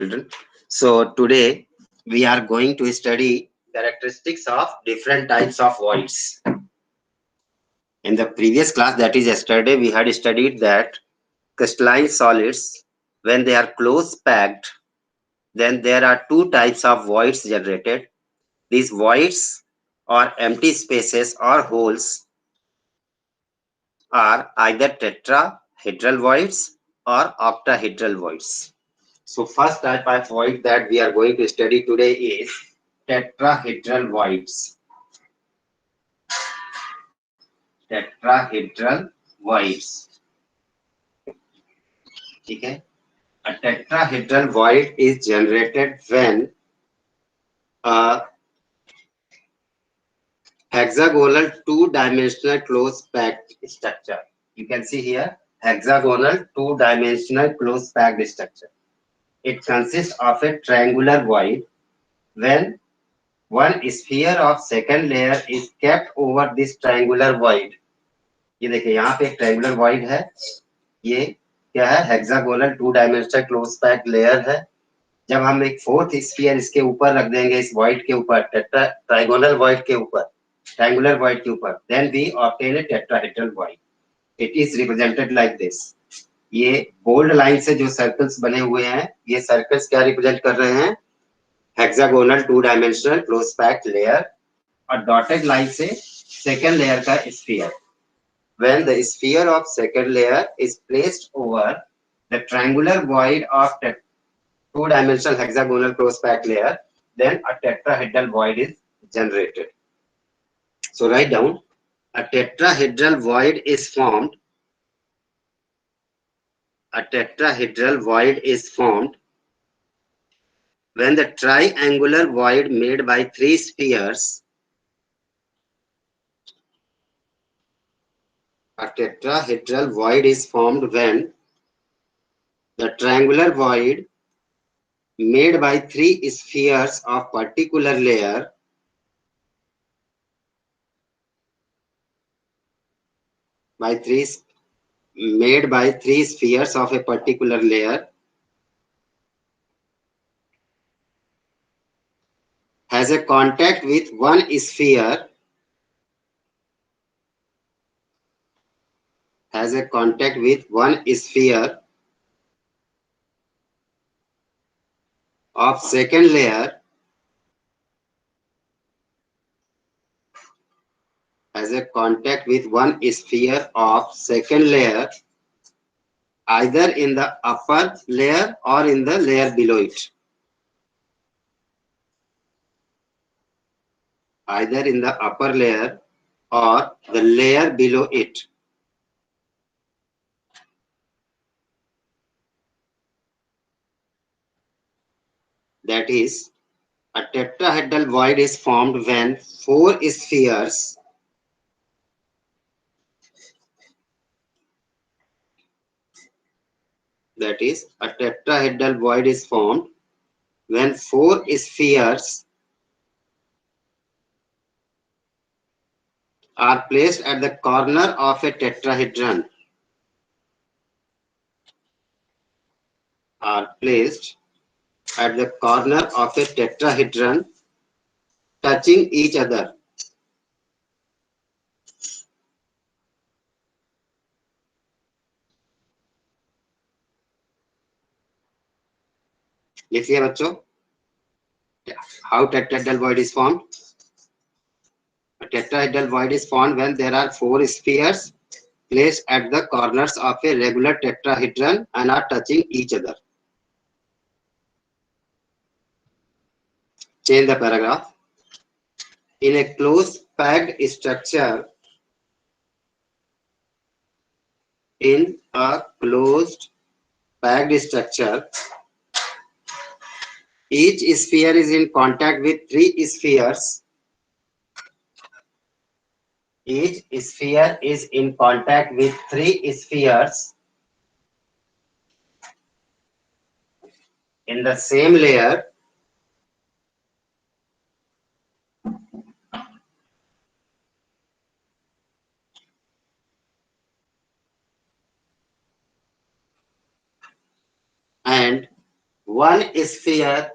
Children. So today we are going to study characteristics of different types of voids. In the previous class, that is yesterday, we had studied that crystalline solids, when they are close packed, then there are two types of voids generated. These voids or empty spaces or holes are either tetrahedral voids or octahedral voids. So first type of void that we are going to study today is tetrahedral voids. Tetrahedral voids. Okay. A tetrahedral void is generated when a hexagonal two-dimensional close-packed structure. You can see here hexagonal two-dimensional close-packed structure. It consists of a triangular void when one sphere of second layer is kept over this triangular void. ये देखिए यहाँ पे एक triangular void है, ये क्या है, hexagonal two dimensional close packed layer है. जब हम एक फोर्थ स्फीयर इसके ऊपर रख देंगे, इस वॉइड के ऊपर, ट्रायंगुलर वॉइड के ऊपर, ट्रायंगुलर वॉइड के ऊपर, then we obtain a tetrahedral void. It is represented like this. ये बोल्ड लाइन से जो सर्कल्स बने हुए हैं, ये सर्कल्स क्या रिप्रेजेंट कर रहे हैं? Hexagonal two dimensional close packed layer, और डॉटेड लाइन से सेकेंड लेयर का sphere. When the sphere of second layer is placed over the triangular void of the two-dimensional hexagonal close-packed layer, then a tetrahedral void is generated. So write down, a tetrahedral void is formed. A tetrahedral void is formed when the triangular void made by three spheres. A tetrahedral void is formed when the triangular void made by three spheres of particular layer made by three spheres of a particular layer has a contact with one sphere of second layer either in the upper layer or in the layer below it. Either in the upper layer or the layer below it. That is, a tetrahedral void is formed when four spheres that is, a tetrahedral void is formed when four spheres are placed at the corner of a tetrahedron. Touching each other. लिख लिया बच्चों? How tetrahedral void is formed? A tetrahedral void is formed when there are four spheres placed at the corners of a regular tetrahedron and are touching each other. Change the paragraph. In a close packed structure, each sphere is in contact with three spheres. Each sphere is in contact with three spheres in the same layer and one sphere,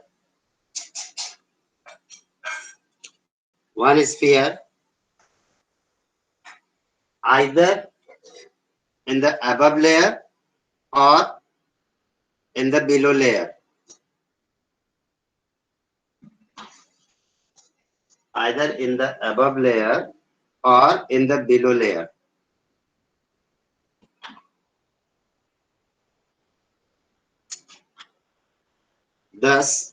either in the above layer or in the below layer. Either in the above layer or in the below layer. Thus,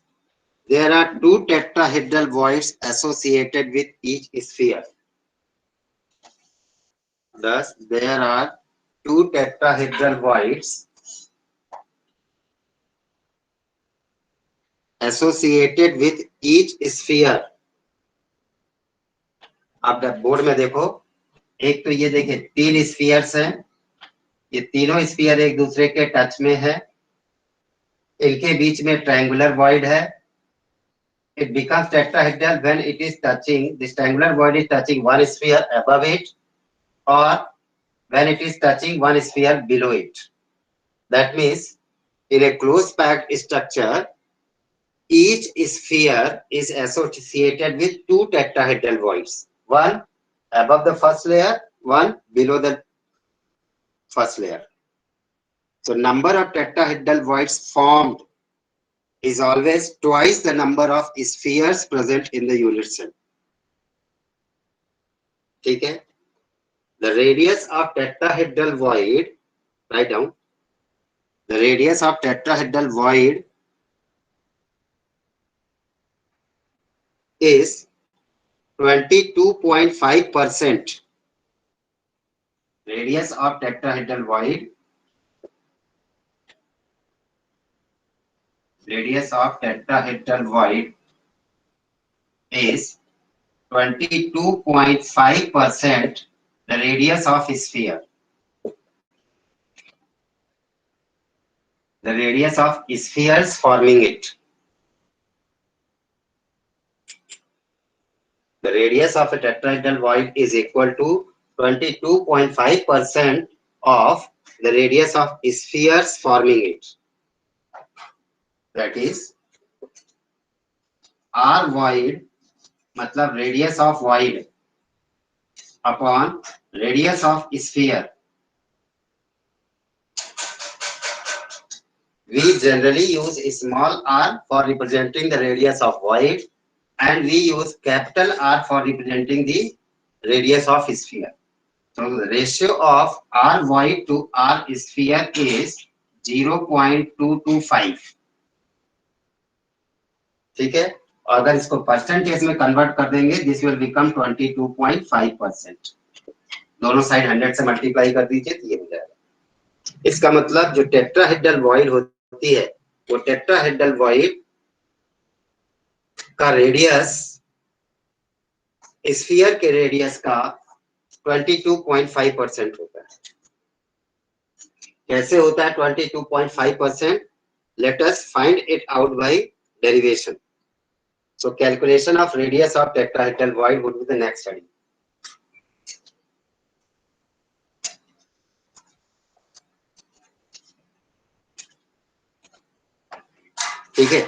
there are two tetrahedral voids associated with each sphere. Thus, there are two tetrahedral voids associated with each sphere. आप board में देखो, एक तो ये देखिए 3 spheres हैं, ये तीनों स्फीयर एक दूसरे के टच में है, इनके बीच में ट्रायंगुलर वॉइड है. It becomes tetrahedral when it is touching, this triangular void is touching one sphere above it or when it is touching one sphere below it. That means in a close packed structure, each sphere is associated with two tetrahedral voids, one above the first layer, one below the first layer. So number of tetrahedral voids formed is always twice the number of spheres present in the unit cell. ठीक है? The radius of tetrahedral void, write down. The radius of tetrahedral void is 22.5%. Radius of tetrahedral void. Radius of tetrahedral void is 22.5% the radius of sphere. The radius of spheres forming it. The radius of a tetrahedral void is equal to 22.5% of the radius of spheres forming it. That is, R void मतलब radius of void upon radius of sphere. We generally use small r for representing the radius of void and we use capital R for representing the radius of sphere. So the ratio of R void to R sphere is 0.225. ठीक है, और अगर इसको percentage में convert कर देंगे this will become 22.5%. दोनों side 100 से मल्टीप्लाई कर दीजिए तो ये हो जाएगा. इसका मतलब जो टेट्राहेड्रल वॉइड होती है वो टेट्राहेड्रल वॉइड का रेडियस स्फीयर के रेडियस का 22.5% होता है. कैसे होता है 22.5%? Let us find it out by derivation. So calculation of radius of tetrahedral void would be the next study. ठीक है,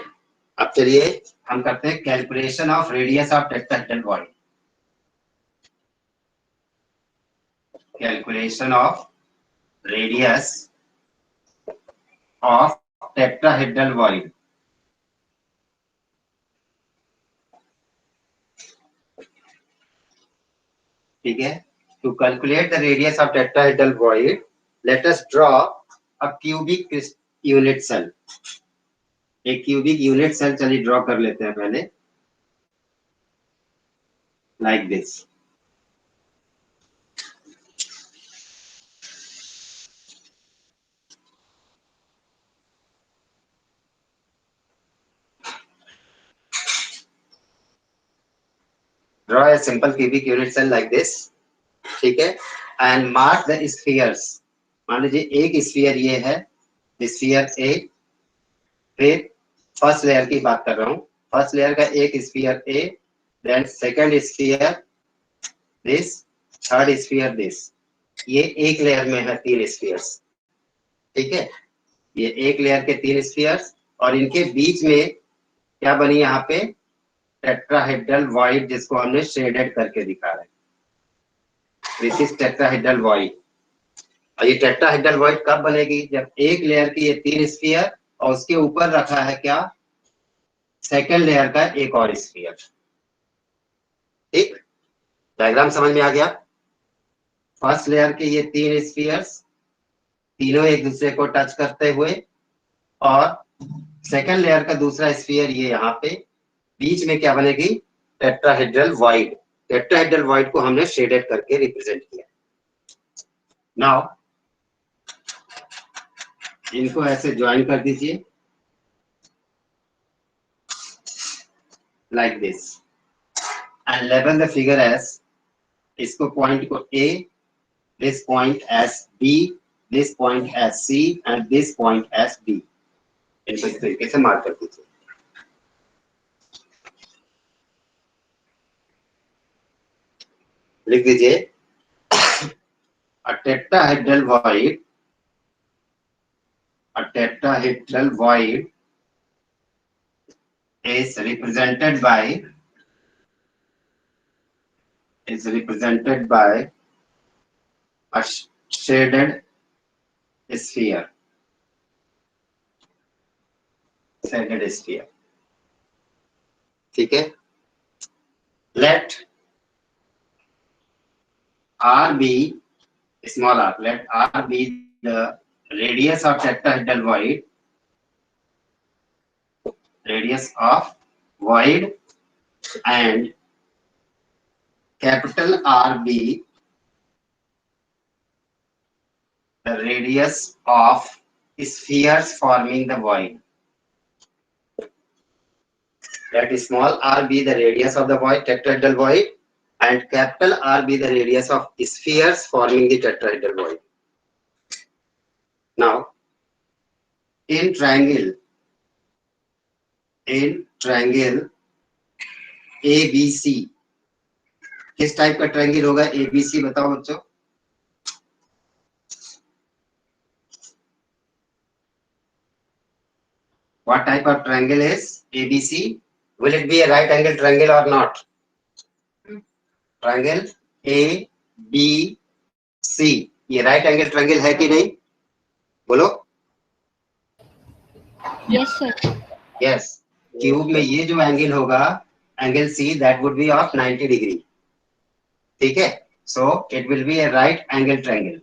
अब चलिए हम करते हैं calculation of radius of tetrahedral void. Calculation of radius of tetrahedral void. ठीक है, to calculate the radius of tetrahedral void, let us draw a cubic unit cell. एक क्यूबिक यूनिट सेल चलिए ड्रॉ कर लेते हैं पहले, like this. Draw a simple cubic unit cell like this. ठीक है, and mark the spheres. मान लीजिए एक स्फीयर ये है, स्फीयर ए. फिर फर्स्ट लेयर की बात कर रहा हूँ, फर्स्ट लेयर का एक sphere A, then second sphere this, third sphere this. ये एक लेयर में है 3 स्फीयर्स. ठीक है, ये एक लेयर के 3 स्फीयर्स और इनके बीच में क्या बनी यहाँ पे, टेट्राहेड्रल वॉइड, जिसको हमने शेडेड करके दिखा रहे हैं। This is tetrahedral void. और ये टेट्राहेड्रल वॉइड कब बनेगी, जब एक लेयर की ये 3 स्फीयर और उसके ऊपर रखा है क्या, सेकेंड लेयर का एक और स्फीयर। ठीक, डायग्राम समझ में आ गया। फर्स्ट लेयर के ये 3 स्फीयर्स, तीनों एक दूसरे को टच करते हुए, और सेकेंड लेयर का दूसरा स्फीयर ये यहाँ पे, बीच में क्या बनेगी, टेट्राहेड्रल वॉइड। टेट्राहेड्रल वॉइड को हमने शेडेड करके रिप्रेजेंट किया। नाउ इनको ऐसे ज्वाइन कर दीजिए like this and label the figure as, इसको पॉइंट को A, this point as B, this point as C and this point as D। इनको इस तरीके से मार्क कर दीजिए। लिख दीजिए a tetrahedral void, a tetrahedral void is represented by a shaded sphere, shaded sphere। ठीक है, let R be small r, let R be the radius of tetrahedral void, radius of void, and capital R be the radius of spheres forming the void. Let small r be the radius of the void, tetrahedral void, and capital R be the radius of spheres forming the tetrahedral void. Now, in triangle ABC, किस type का triangle होगा ABC, बताओ बच्चों। What type of triangle is ABC? Will it be a right angle triangle or not? Triangle ABC, ये right angle triangle है कि नहीं, बोलो। Yes sir. Yes, क्यूब में ये जो एंगल होगा, angle C, that would be of 90 degree. ठीक है, so it will be a right angle triangle।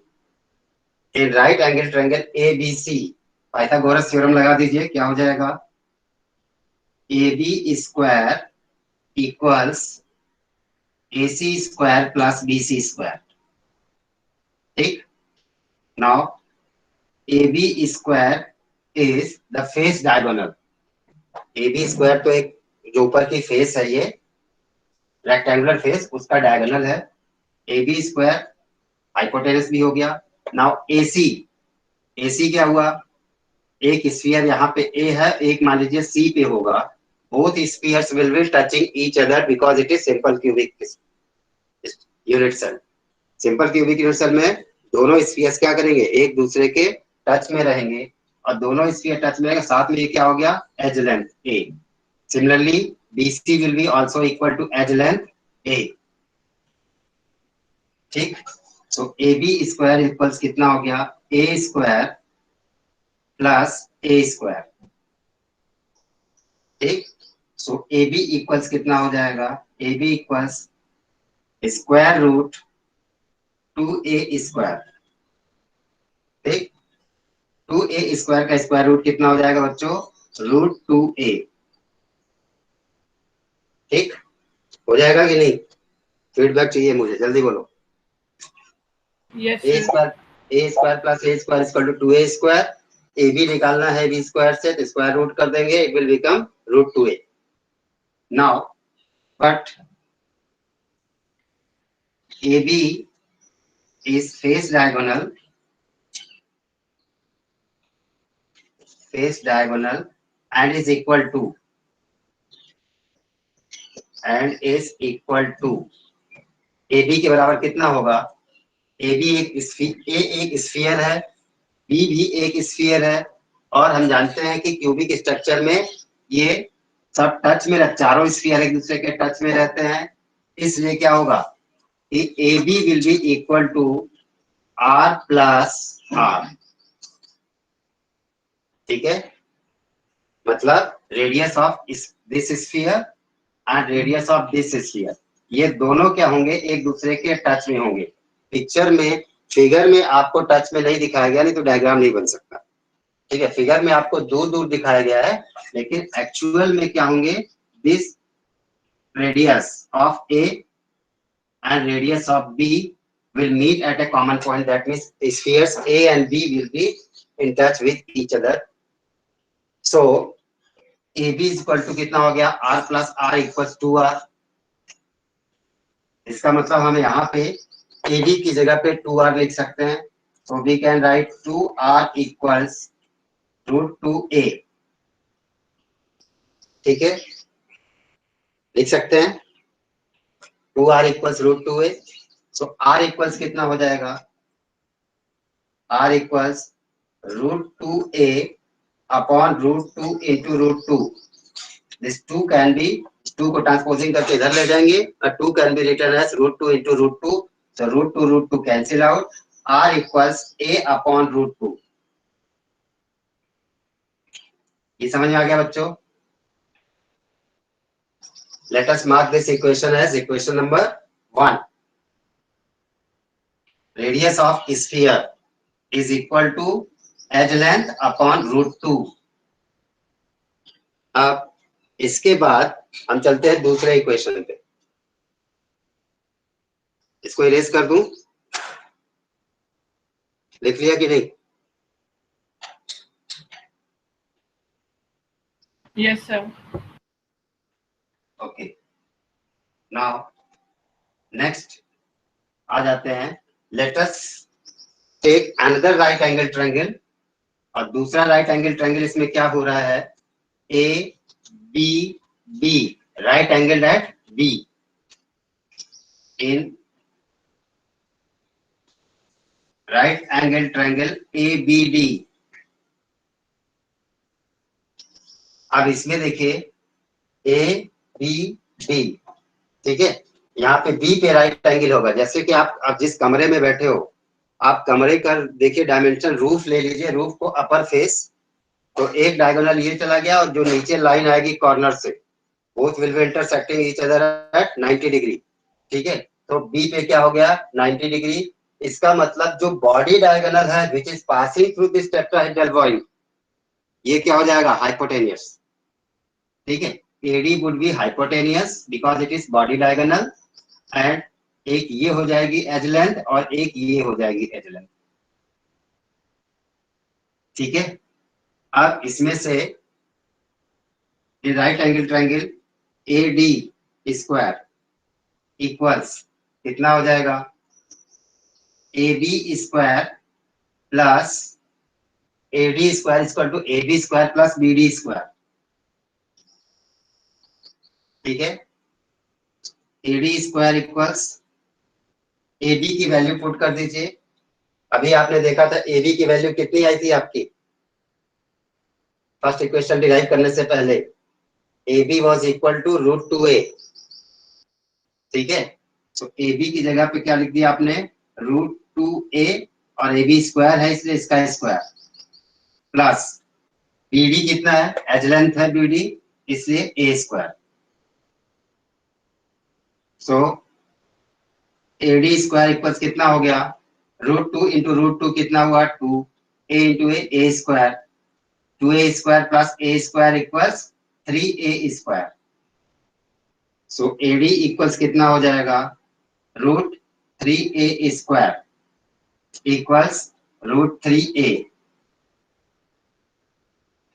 In right angle triangle ABC, Pythagoras theorem लगा दीजिए, क्या हो जाएगा, AB square equals AC square plus BC square. ठीक, now AB square is the face diagonal. AB square तो एक जो ऊपर की फेस है, ये रेक्टेंगुलर फेस, उसका डायगोनल है। AB स्क्वायर हाइपोटेनस भी हो गया। नाउ AC क्या हुआ, एक स्फीयर यहाँ पे A है, एक मान लीजिए C पे होगा। Both spheres will be touching each other because it is simple cubic unit cell. Simple cubic unit cell में दोनों स्फीयर्स क्या करेंगे, एक दूसरे के टच में रहेंगे, और दोनों स्फीयर टच में रहेंगे, साथ में ये क्या हो गया, edge length A। Similarly BC will be also equal to edge length A। ठीक, सो AB स्क्वायर इक्वल्स कितना हो गया, A square plus A square. ठीक, सो AB इक्वल्स कितना हो जाएगा, AB equals square root 2A square. ठीक, 2A square का स्क्वायर रूट कितना हो जाएगा बच्चों, रूट 2A। ठीक, हो जाएगा कि नहीं, फीडबैक चाहिए मुझे, जल्दी बोलो। Yes A sir. Square plus A square equal to 2A square. AB निकालना है B स्क्वायर से, तो स्क्वायर रूट कर देंगे, it will become root 2A। Now but AB is face diagonal and is equal to AB के बराबर कितना होगा, AB एक स्फीयर है, B भी एक स्फीयर है, और हम जानते हैं कि क्यूबिक स्ट्रक्चर में ये सब टच में चारों स्फीयर एक दूसरे के टच में रहते हैं, इसलिए क्या होगा कि A B will be equal to R plus R. ठीक है, मतलब radius of this sphere and radius of this sphere, ये दोनों क्या होंगे, एक दूसरे के टच में होंगे। पिक्चर में, फिगर में आपको टच में नहीं दिखाया गया, नहीं तो डायग्राम नहीं बन सकता। ठीक है, फिगर में आपको दूर दूर दिखाया गया है, लेकिन एक्चुअल में क्या होंगे, this radius of A and radius of B will meet at a common point. That means spheres A and B will be in touch with each other. So AB is equal to कितना हो गया, R plus R equals 2R। इसका मतलब हम यहाँ पे AB की जगह पे 2R लिख सकते हैं। So we can write 2R equals root 2A। ठीक है, लिख सकते हैं 2R equals root 2A। So R equals कितना हो जाएगा, R equals root 2A upon root 2 into root 2। This 2 can be, 2 को ट्रांसपोजिंग करके इधर ले जाएंगे और 2 can be written as root 2 into root 2। So root 2 cancel out, R equals A upon root 2। ये समझ में आ गया बच्चों? Let us mark this equation as equation number 1। Radius of sphere is equal to edge length upon root 2। अब इसके बाद हम चलते हैं दूसरे इक्वेशन पे। इसको इरेज कर दूं, लिख लिया कि नहीं? Yes, sir. Okay, now next आ जाते हैं। Let us take another right angle triangle, और दूसरा राइट एंगल ट्रायंगल इसमें क्या हो रहा है, A B B, right angle at B, in right angle triangle A B D. अब इसमें देखिए ए बी डी, ठीक है, यहाँ पे बी पे राइट एंगल होगा। जैसे कि आप जिस कमरे में बैठे हो, आप कमरे का देखिए डायमेंशन, रूफ ले लीजिए, रूफ को अपर फेस, तो एक डायगोनल ये चला गया और जो नीचे लाइन आएगी कॉर्नर से, both will be intersecting each other at 90 degree. ठीक है, तो बी पे क्या हो गया, 90 डिग्री। इसका मतलब जो बॉडी डायगोनल है which is passing through this tetrahedral point, ये क्या हो जाएगा, हाइपोटेनियस। ठीक है, AD would be hypotenuse because it is body diagonal, and एक ये हो जाएगी एज लेंथ और एक ये हो जाएगी एज लेंथ। ठीक है, अब इसमें से right angle triangle A D square equals कितना हो जाएगा, A B square plus A D square equal to A B square plus B D square. ठीक है, A D square equals, A B की वैल्यू पुट कर दीजिए। अभी आपने देखा था ए बी की वैल्यू कितनी आई थी आपकी फर्स्ट इक्वेशन डिराइव करने से पहले, A B was equal to root 2A। ठीक है, तो ए बी की जगह पे क्या लिख दिया आपने, रूट 2A, और ए बी स्क्वायर है इसलिए इसका स्क्वायर, प्लस बी डी कितना है, एज लेंथ है बी डी, इसलिए A square. So A D square equals कितना हो गया, रूट 2 इंटू रूट 2 कितना हुआ, 2A into A square, 2A square plus A square equals 3A square. So AD equals कितना हो जाएगा, root 3A square equals root 3A।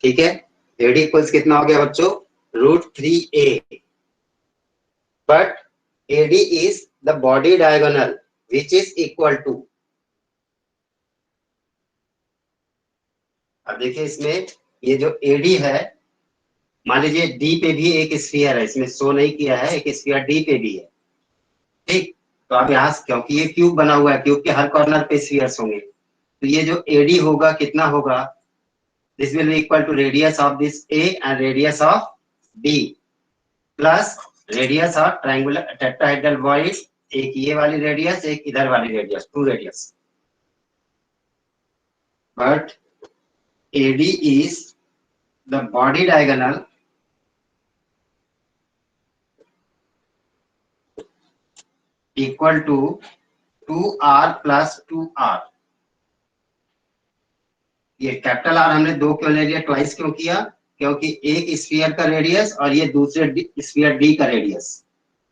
ठीक है, AD इक्वल्स कितना हो गया बच्चों, root 3A। But AD is the body diagonal which is equal to, अब देखिए इसमें ये जो AD है, मान लीजिए डी पे भी एक स्फीयर है, इसमें शो नहीं किया है, एक स्फीयर डी पे भी है। ठीक, तो अब यहाँ क्योंकि ये क्यूब बना हुआ है, क्यूब के हर कॉर्नर पे स्फीयर्स होंगे, तो ये जो एडी होगा कितना होगा, this will be equal to radius of this A and radius of B plus radius of triangular tetrahedral void, एक ये वाली रेडियस एक इधर वाली radius, two radius. But AD is the body diagonal equal to 2R plus 2R. ये capital R हमने दो क्यों ले लिया, ट्वाइस क्यों किया, क्योंकि एक स्फीयर का रेडियस और ये दूसरे स्फीयर डी का रेडियस,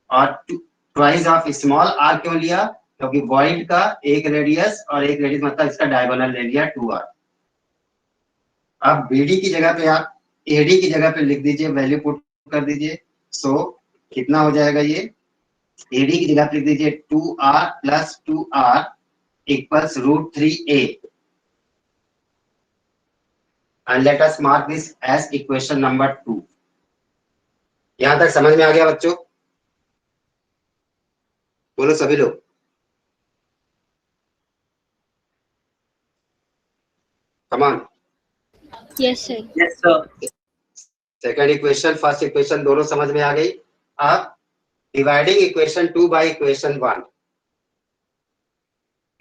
और ट्वाइस ऑफ स्मॉल आर क्यों लिया, क्योंकि वॉइड का एक रेडियस और एक रेडियस मतलब इसका डायगोनल ले लिया 2R. अब बीडी की जगह पे आप एडी की जगह पे लिख दीजिए, वैल्यू पुट कर दीजिए. सो कितना हो जाएगा, ये एडी की जगह पे लिख दीजिए 2R plus 2R equals √3a. And let us mark this as equation number 2. यहां तक समझ में आ गया बच्चों? बोलो सभी लोग. Come on. Yes, sir. Yes, sir. Second equation first equation दोनों समझ में आ गई. अब dividing equation 2 by equation 1.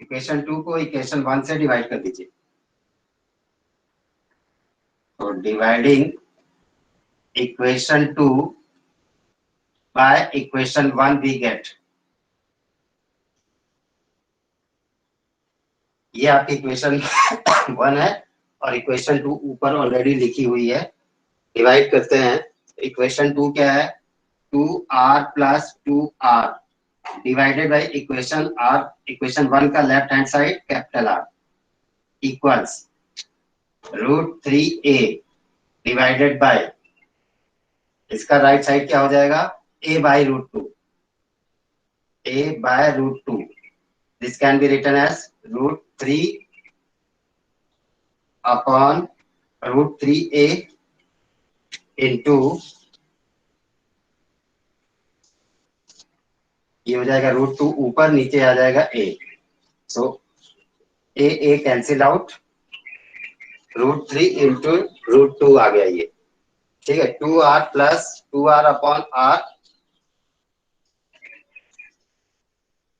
Equation 2 को इक्वेशन 1 से डिवाइड कर दीजिए. तो dividing equation 2 by equation 1 we get, ये आपकी इक्वेशन 1 है और इक्वेशन 2 ऊपर ऑलरेडी लिखी हुई है. डिवाइड करते हैं. इक्वेशन 2 क्या है, 2R plus 2R divided by equation R, equation 1 का left hand side capital R equals √3a divided by, इसका राइट साइड क्या हो जाएगा, a by √2. a by √2. This can be written as √3 upon √3a into, ये हो जाएगा √2 ऊपर, नीचे आ जाएगा a. So a cancel out, √3 into √2 आ गया ये. ठीक है. 2R plus 2R upon R,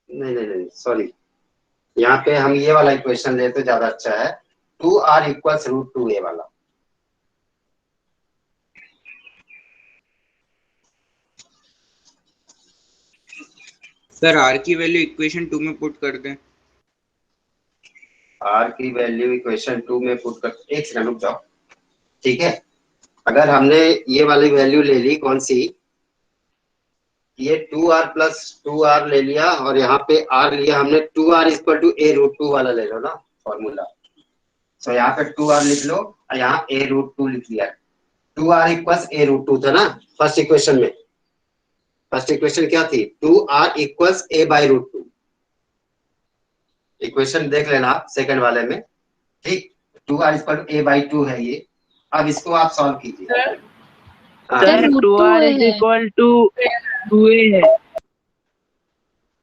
नहीं सॉरी, यहाँ पे हम ये वाला इक्वेशन ले तो ज्यादा अच्छा है. 2R equals √2a वाला. सर आर की वैल्यू इक्वेशन 2 में पुट कर दें. R की वैल्यू इक्वेशन 2 में पुट कर, एक सेकंड रुक जाओ. ठीक है. अगर हमने ये वाली वैल्यू ले ली, कौन सी, ये 2R plus 2R ले लिया और यहाँ पे R लिया हमने, 2R इक्वल टू a √2 वाला ले लो ना फॉर्मूला. सो यहाँ पे 2R लिख लो और यहाँ a √2 लिख लिया. 2R इक्वल्स a √2 था ना फर्स्ट इक्वेशन में. फर्स्ट इक्वेशन क्या थी, 2R equals a by √2. Equation देख लेना आप सेकंड वाले में. ठीक. 2R equal to a by 2 है ये. अब इसको आप सॉल्व कीजिए. Sir, 2R is equal to 2a है.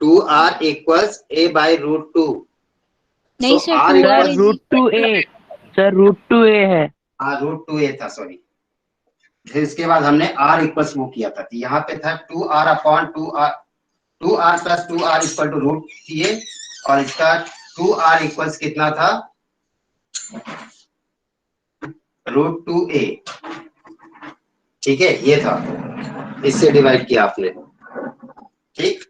2R equals a by √2. नहीं So, sir, R 2R equals- is √2a. Sir √2a है. √2a था, सॉरी. फिर इसके बाद हमने R इक्वल्स वो किया था. यहाँ पे था 2R upon 2R plus 2R equal to √3a और इसका 2R इक्वल्स कितना था, √2a. ठीक है. ये था, इससे डिवाइड किया आपने. ठीक.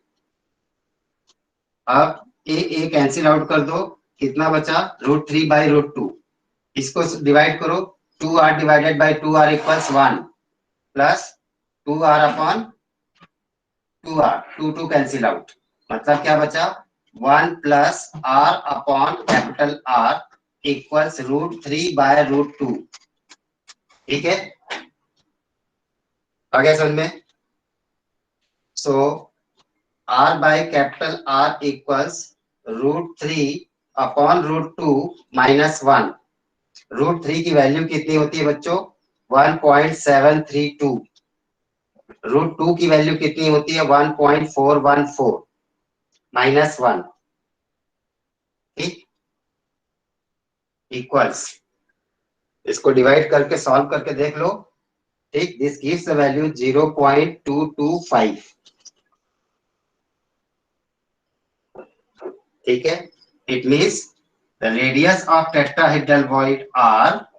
अब a कैंसिल आउट कर दो, कितना बचा, √3 बाई √2. इसको डिवाइड करो, 2R divided by 2R equals 1 plus 2R upon 2R, 2 cancel out, मतलब क्या बचा, 1 plus R upon capital R equals √3 by √2. ठीक है. आ गया समझ में. So R by capital R equals √3 upon √2 minus 1. √3 की वैल्यू कितनी होती है बच्चों, 1.732. √2 की वैल्यू कितनी होती है, 1.414 माइनस 1. ठीक. इक्वल्स इसको डिवाइड करके सॉल्व करके देख लो, ठीक। दिस गिव्स द वैल्यू 0.225, ठीक है। It means the radius of tetrahedral void R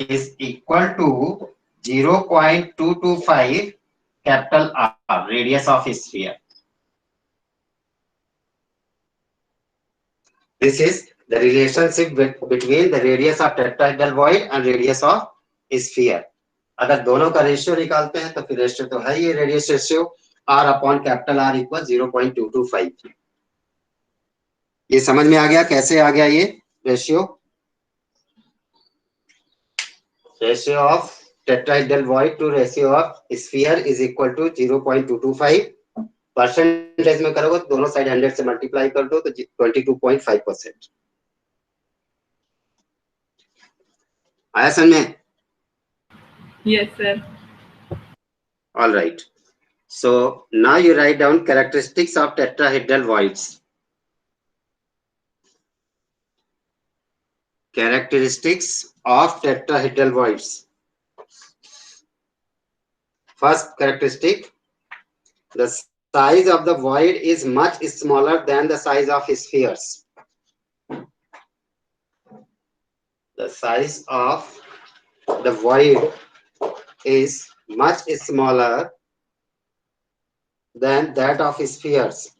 is equal to 0.225 capital R, radius of sphere. This is the relationship between the radius of tetrahedral void and radius of sphere. अगर दोनों का ratio निकालते हैं तो फिर ratio तो है ये radius ratio R upon capital R equal 0.225। ये समझ में आ गया कैसे आ गया ये ratio? Ratio of tetrahedral void to ratio of sphere is equal to 0.225। Percentage में करोगे तो दोनों साइड 100 से मल्टीप्लाई कर दो तो 22.5%। आया समझ में? Yes, sir. All right. So now you write down characteristics of tetrahedral voids. Characteristics of tetrahedral voids. First characteristic, the size of the void is much smaller than the size of spheres. The size of the void is much smaller than that of spheres.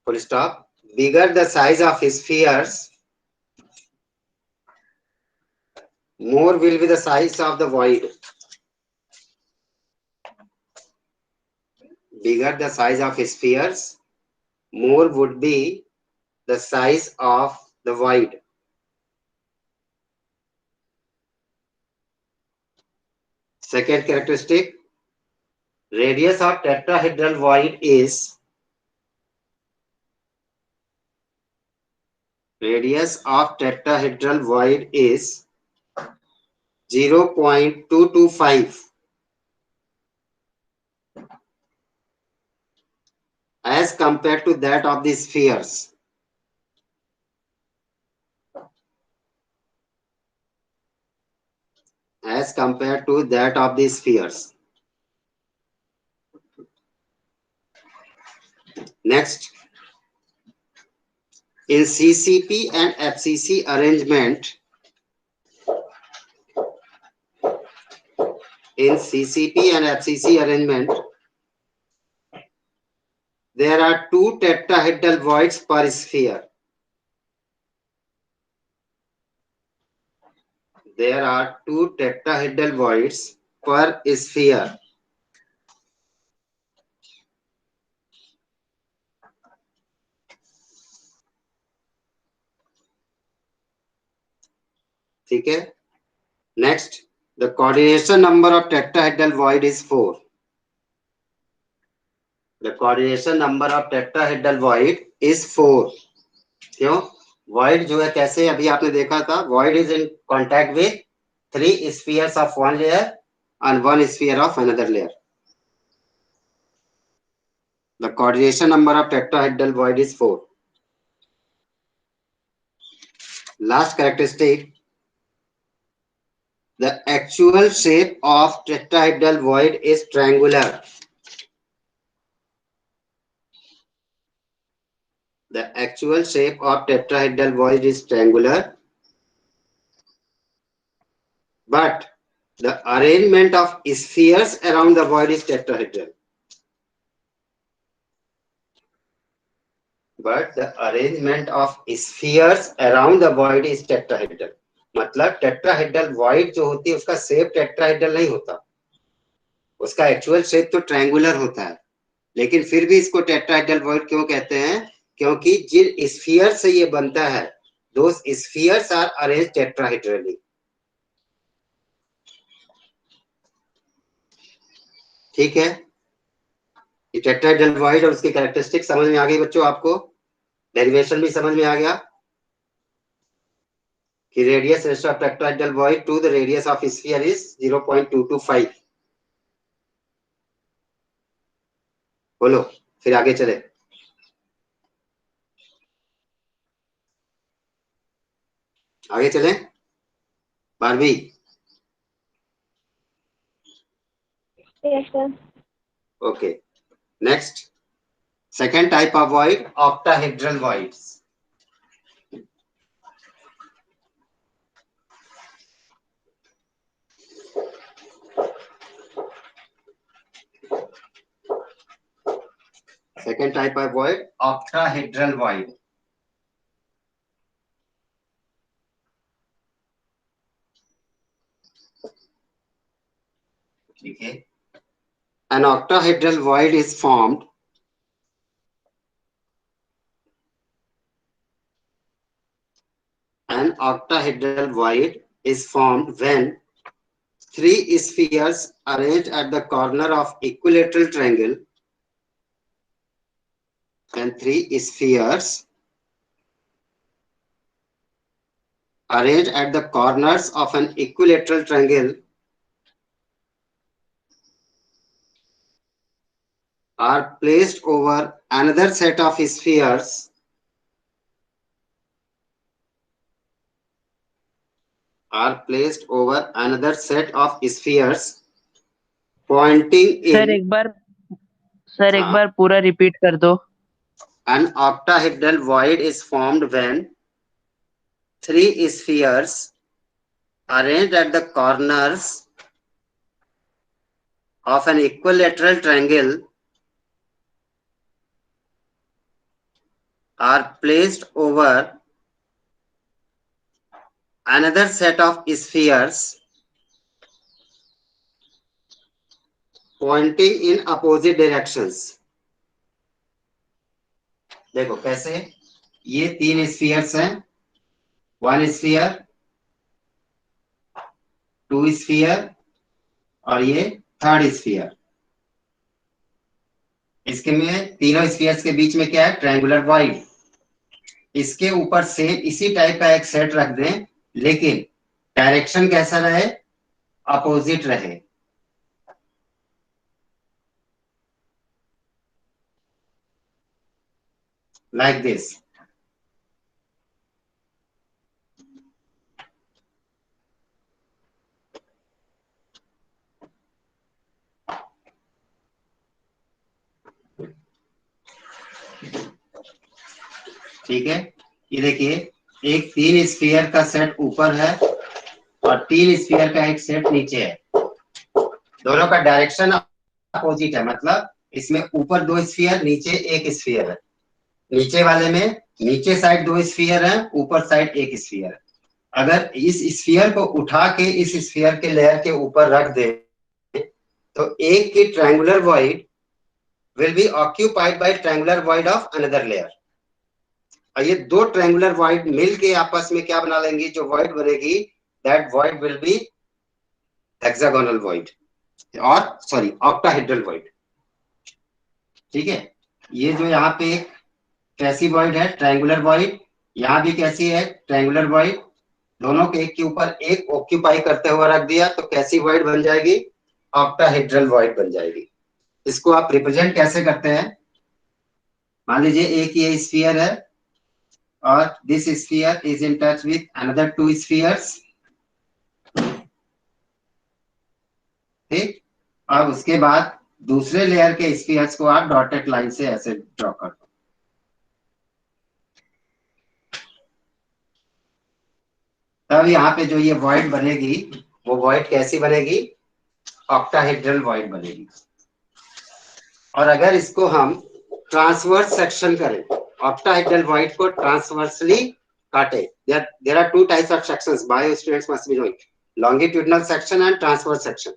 Full stop. Bigger the size of spheres, more will be the size of the void. Bigger the size of spheres, more would be the size of the void. Second characteristic, radius of tetrahedral void is radius of tetrahedral void is 0.225 as compared to that of the spheres. As compared to that of the spheres. Next, in CCP and FCC arrangement, there are two tetrahedral voids per sphere. There are two tetrahedral voids per sphere. ठीक है. Next, the coordination number of tetrahedral void is 4. The coordination number of tetrahedral void is 4. क्यों? Void जो है कैसे अभी आपने देखा था, void is in contact with 3 spheres of one layer and 1 sphere of another layer. The coordination number of tetrahedral void is 4. Last characteristic, the actual shape of tetrahedral void is triangular. The actual shape of tetrahedral void is triangular, but the arrangement of spheres around the void is tetrahedral. But the arrangement of spheres around the void is tetrahedral. मतलब tetrahedral void जो होती है उसका shape tetrahedral नहीं होता, उसका actual shape तो triangular होता है, लेकिन फिर भी इसको tetrahedral void क्यों कहते हैं? क्योंकि जिन स्फीयर से ये बनता है, those spheres are arranged tetrahedrally. ठीक है, ये टेट्राहेड्रल वॉइड और उसकी कैरेक्टरिस्टिक समझ में आ गई बच्चों? आपको डेरिवेशन भी समझ में आ गया कि radius ratio of tetrahedral void to the radius of sphere is 0.225. बोलो फिर आगे चले. आगे चलें 12वीं। Yes, sir. Okay. Next, second type of void, octahedral voids. Second type of void, octahedral void. Okay. An octahedral void is formed when three spheres arranged at the corner of equilateral triangle are placed over another set of spheres pointing sir in. एक बार पूरा repeat कर दो. An octahedral void is formed when three spheres arranged at the corners of an equilateral triangle are placed over another set of spheres pointing in opposite directions. देखो कैसे, ये तीन spheres हैं, one sphere, to sphere और ये third sphere. इसके में तीनों स्फीयर्स के बीच में क्या है, ट्रायंगुलर वॉइड. इसके ऊपर से इसी टाइप का एक सेट रख दें, लेकिन डायरेक्शन कैसा रहे, अपोजिट रहे. Like this. ठीक है, ये देखिए, एक तीन स्फीयर का सेट ऊपर है और तीन स्फीयर का एक सेट नीचे है. दोनों का डायरेक्शन अपोजिट है, मतलब इसमें ऊपर दो स्फीयर, नीचे एक स्फीयर है. नीचे वाले में नीचे साइड दो स्फीयर है, ऊपर साइड एक स्फीयर है. अगर इस स्फीयर को उठा के इस स्फीयर के लेयर के ऊपर रख दे तो एक की triangular void will be occupied by triangular void of another layer. और ये दो ट्रायंगुलर वॉइड मिलके आपस में क्या बना लेंगी, जो वॉइड बनेगी, that void will be hexagonal void और सॉरी ऑक्टाहेड्रल वॉइड. ठीक है, ये जो यहाँ पे कैसी वॉइड है, ट्रायंगुलर वॉइड, यहाँ भी कैसी है, ट्रायंगुलर वॉइड. दोनों के एक के ऊपर एक ऑक्यूपाई करते हुए रख दिया तो कैसी वॉइड बन जाएगी, ऑक्टाहेड्रल वॉइड बन जाएगी. इसको आप रिप्रेजेंट कैसे करते हैं, मान लीजिए एक ये स्फीयर है और this sphere is in touch with another to spheres. ठीक, अब उसके बाद दूसरे लेयर के स्फीयर्स को आप डॉटेड लाइन से ऐसे ड्रॉ कर दो. तब यहाँ पे जो ये वॉइड बनेगी वो वॉइड कैसी बनेगी, ऑक्टाहेड्रल वॉइड बनेगी. और अगर इसको हम ट्रांसवर्स सेक्शन करें, ऑक्टाहेड्रल वॉइड को ट्रांसवर्सली काटे, there are two types of sections, bio students must be knowing, longitudinal section and transverse section.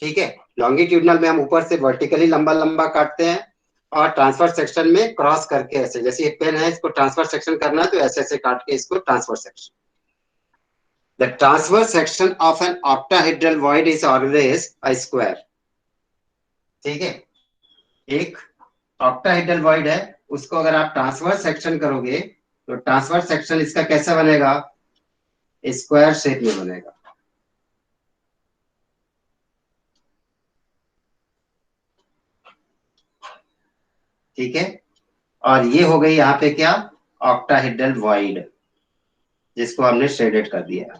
ठीक है, लॉन्गिट्यूडनल में हम ऊपर से वर्टिकली लंबा लंबा काटते हैं और ट्रांसवर्स सेक्शन में क्रॉस करके ऐसे, जैसे ये पेन है इसको ट्रांसवर्स सेक्शन करना है तो ऐसे ऐसे काट के इसको transverse section. The transverse section of an octahedral void is always a square. ठीक है, एक octahedral void है, उसको अगर आप ट्रांसवर्स सेक्शन करोगे तो ट्रांसवर्स सेक्शन इसका कैसा बनेगा, स्क्वायर शेप में बनेगा. ठीक है, और ये हो गई यहाँ पे क्या, ऑक्टाहेड्रल वॉइड. जिसको हमने शेडेड कर दिया।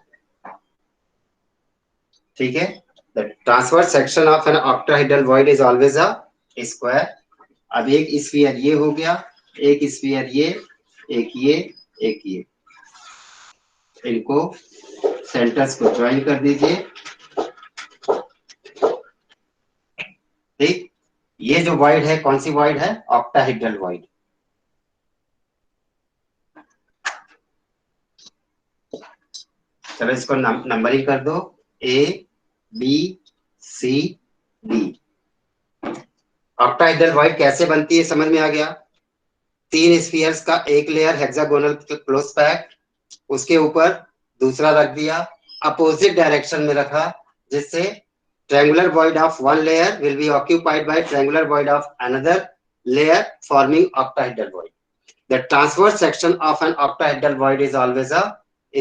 ठीक है, the transverse section of an octahedral void is always a square. अब एक स्फीयर ये हो गया, एक स्फीयर ये, एक ये, एक ये, इनको सेंटर्स को ज्वाइन कर दीजिए। ठीक, ये जो वॉइड है कौन सी वॉइड है? Octahedral void. चलो इसको नंबरिंग कर दो, A B C D. Octahedral void कैसे बनती है समझ में आ गया? 3 स्फीयर्स का एक लेयर हेक्सागोनल क्लोज पैक्ड, उसके ऊपर दूसरा रख दिया, अपोजिट डायरेक्शन में रखा, जिससे triangular void of one layer will be occupied by triangular void of another layer forming octahedral void. The transverse section of an octahedral void is always a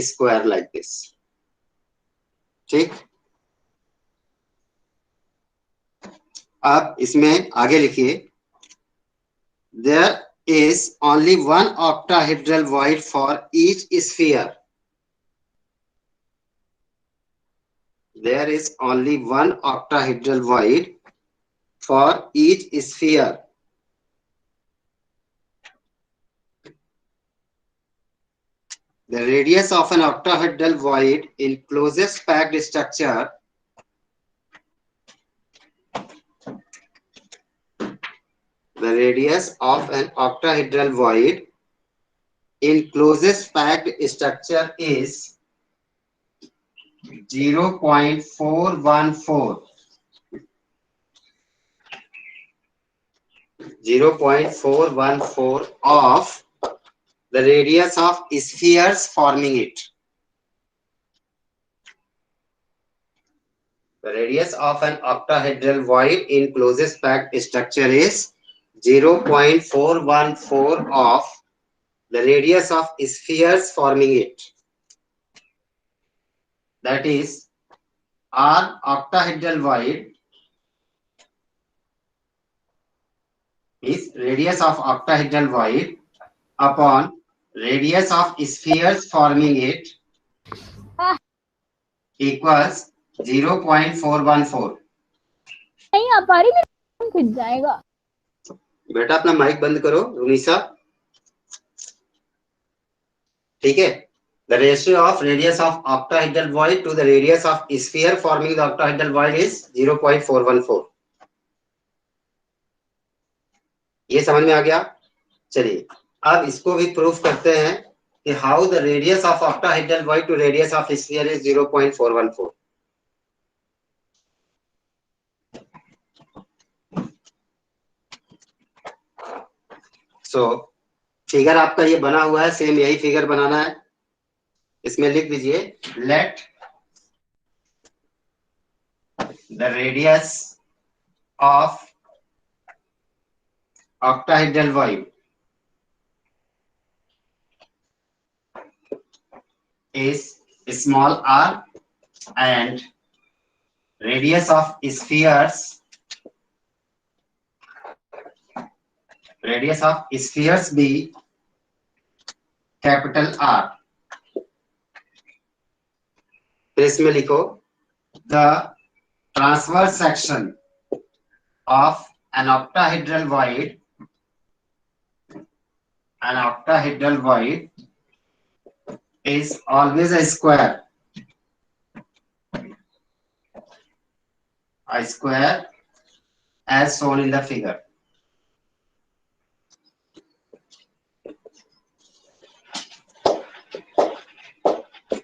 square like this. ठीक, अब इसमें आगे लिखिए, there is only one octahedral void for each sphere. There is only one octahedral void for each sphere. The radius of an octahedral void in closest packed structure the radius of an octahedral void in closest packed structure is 0.414. 0.414 of the radius of spheres forming it. The radius of an octahedral void in closest packed structure is 0.414 of the radius of spheres forming it. That is, R octahedral void is radius of octahedral void upon radius of spheres forming it equals 0.414. नहीं आ पा रही, मैं खिंच जाएगा। बेटा अपना mic बंद करो रुनीसा। ठीक है, the ratio of radius of octahedral void to the radius of sphere forming the octahedral void is 0.414. ये समझ में आ गया? चलिए अब इसको भी प्रूफ करते हैं कि how the radius of octahedral void to radius of sphere is 0.414. So figure आपका ये बना हुआ है, सेम यही फिगर बनाना है। इसमें लिख दीजिए, let the radius of octahedral void is small r and radius of spheres be capital R. फिर इसमें लिखो, the transverse section of an octahedral void is always a square as shown in the figure.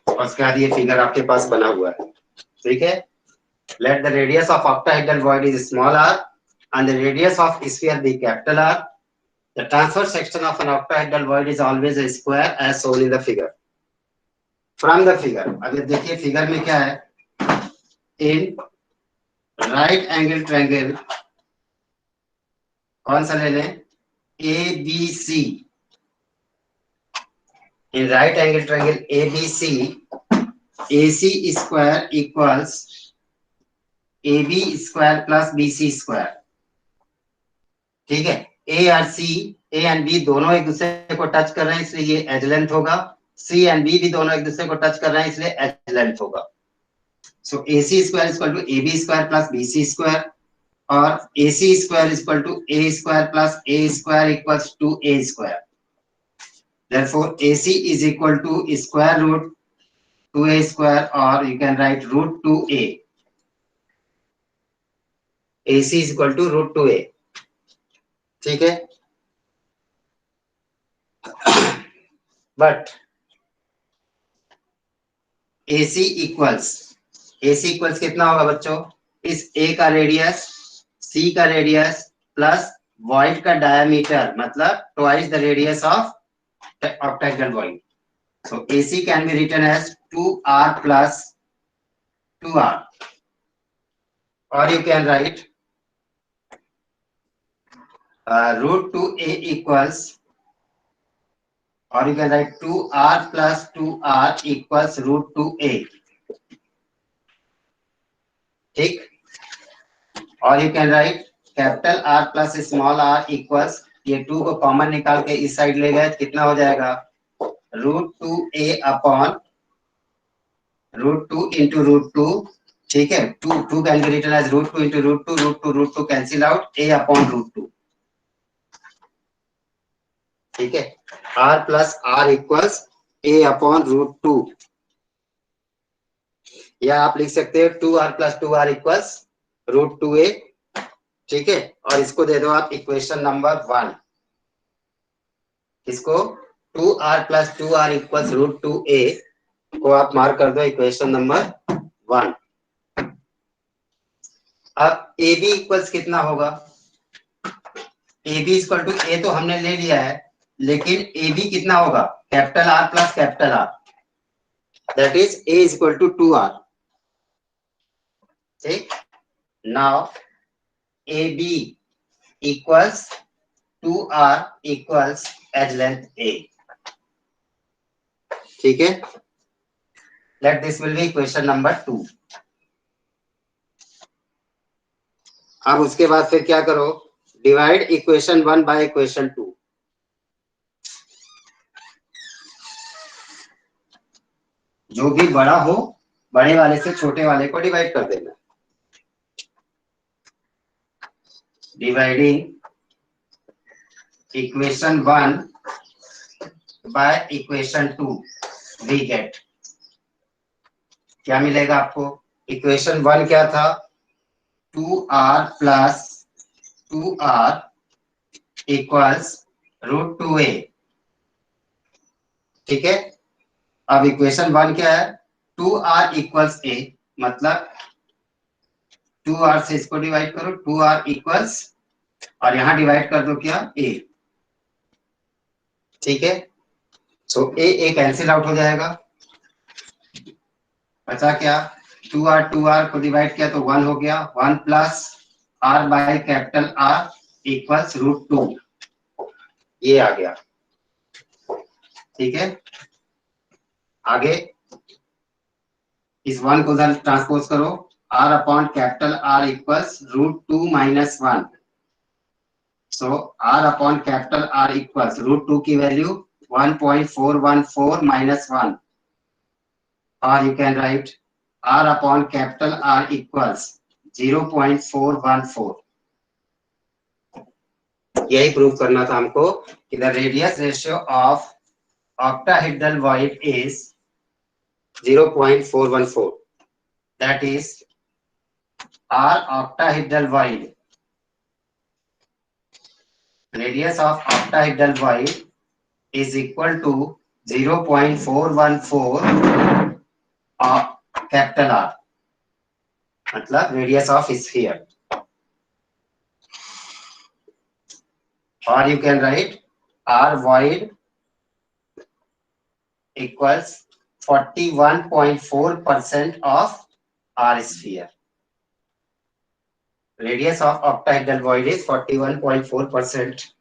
और उसके बाद ये figure आपके पास बना हुआ है। ठीक है, let the radius of octahedral void is small r and the radius of sphere be capital R. The transverse section of an octahedral void is always a square as shown in the figure. From the figure, अब देखिए figure में क्या है, in right angle triangle कौन सा ले लें, ABC. In right angle triangle ABC, AC square equals AB square plus BC square. ठीक है, A और C, A एंड B दोनों एक दूसरे को टच कर रहे हैं, इसलिए ये एज लेंथ होगा सी एंड बी भी दोनों एक दूसरे को टच कर रहे हैं, इसलिए एच लेंथ होगा। So A C square equal to A B square plus B C square, और A C square equal to A square plus A square equals to A square. Therefore, AC is equal to square root 2a square, or you can write root 2a. AC is equal to root 2a. ठीक है? But AC equals कितना होगा बच्चों? इस A का radius, C का radius plus void का diameter, मतलब twice the radius of octagonal void. So AC can be written as 2r plus 2r, or you can write root 2a equals, or you can write 2r plus 2r equals root 2a. ठीक? और you can write capital R plus small r equals, ये 2 को common निकाल के इस side ले गए, कितना हो जाएगा? Root 2a upon root 2 into root 2, ठीक है? 2 can be written as root 2 into root 2, root 2 cancel out, a upon root 2, ठीक है? r plus r equals a upon root 2, या आप लिख सकते हो 2r plus 2r equals root 2a, ठीक है? और इसको दे दो आप इक्वेशन नंबर 1, इसको 2r plus 2r equals root 2a को आप मार्क कर दो इक्वेशन नंबर 1। अब ए बी इक्वल्स कितना होगा? ए बी इक्वल टू ए तो हमने ले लिया है, लेकिन ए बी कितना होगा? Capital R plus capital R, that is A is equal to 2r। ठीक, now A B equals 2r equals edge length a, ठीक है? Let this will be equation number 2। अब उसके बाद फिर क्या करो? Divide equation 1 by equation 2। जो भी बड़ा हो, बड़े वाले से छोटे वाले को डिवाइड कर देना। Dividing equation 1 by equation 2, we get, क्या मिलेगा आपको? इक्वेशन 1 क्या था? 2r plus 2r equals root 2a, ठीक है? अब इक्वेशन 1 क्या है? 2r इक्वल्स a, मतलब 2r से इसको डिवाइड करो, 2r इक्वल्स, और यहां डिवाइड कर दो क्या? a, ठीक है? सो a कैंसिल आउट हो जाएगा, बचा क्या? 2r को डिवाइड किया तो 1 हो गया, 1 plus r by capital R equals root 2, ये आ गया, ठीक है? आगे इस 1 को उधर ट्रांसपोज करो, r upon capital R equals root 2 minus 1, so r upon capital R equals root 2 की वैल्यू 1.414 माइनस 1, और you can write r upon capital R equals 0.414। यही प्रूव करना था हमको कि the radius ratio of octahedral void is 0.414, that is r octahedral void, radius of octahedral void is equal to 0.414 of capital R, मतलब radius of sphere, or you can write r void equals 41.4% of R sphere. Radius of octahedral void is 41.4%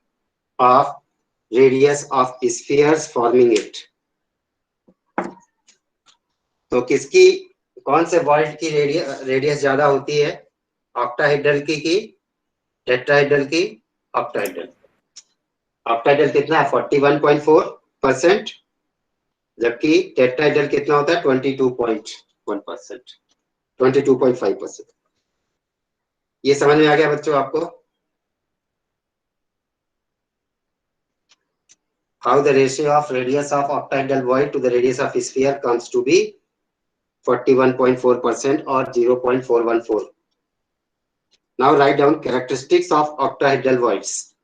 of radius of spheres forming it. तो किसकी, कौन से void की radius ज्यादा होती है? Octahedral की टेट्राहेड्रल की? ऑक्टाहेड्रल। ऑक्टाहेड्रल कितना है? 41.4%, जबकि टेट्राहेड्रल कितना होता है 22.1%, 22.5%। ये समझ में आ गया बच्चों आपको? How the ratio of radius of octahedral void to the radius of sphere comes to be 41.4% or 0.414. Now write down characteristics of octahedral voids.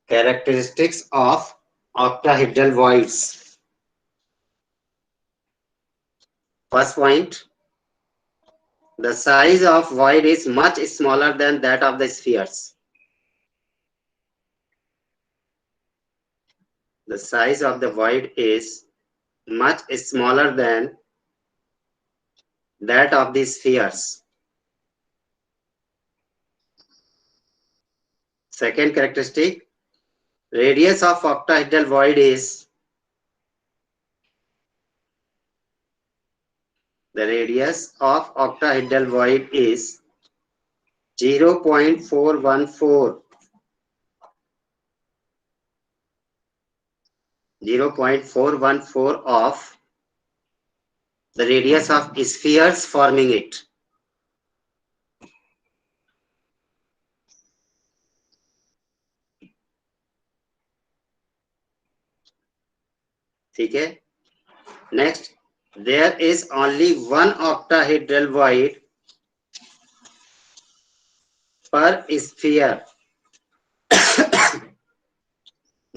Characteristics of octahedral voids. First point, the size of void is much smaller than that of the spheres. The size of the void is much smaller than that of the spheres. Second characteristic, radius of octahedral void is the radius of octahedral void is 0.414. 0.414 of the radius of spheres forming it. ठीक है? Next, there is only one octahedral void per sphere.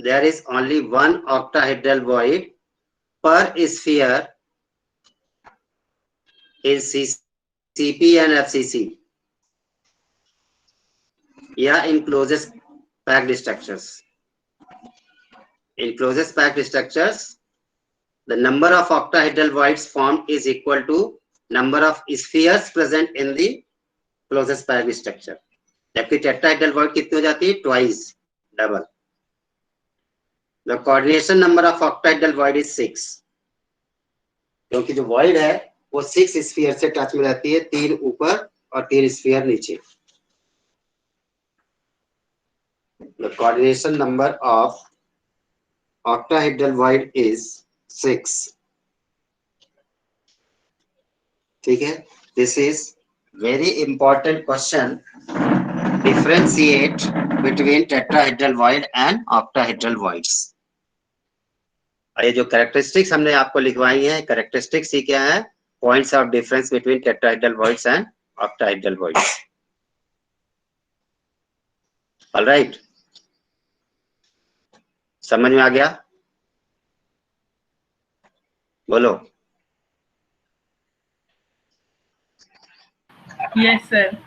There is only one octahedral void per sphere in CP and FCC. या in closest packed structures. In closest packed structures, the number of octahedral voids formed is equal to number of spheres present in the closest packed structure. जबकि tetrahedral void कितनी हो जाती है? Twice, double. The coordination number of octahedral void is 6. क्योंकि जो void है वो 6 sphere से टच में रहती है, 3 ऊपर और 3 sphere नीचे. The coordination number of octahedral void is 6. ठीक है? This is very important question. Differentiate between tetrahedral void and octahedral voids. ये जो characteristics हमने आपको लिखवाई हैं, characteristics ही क्या है? Points of difference between tetrahedral voids and octahedral voids. All right. समझ में आ गया? बोलो. Yes, sir.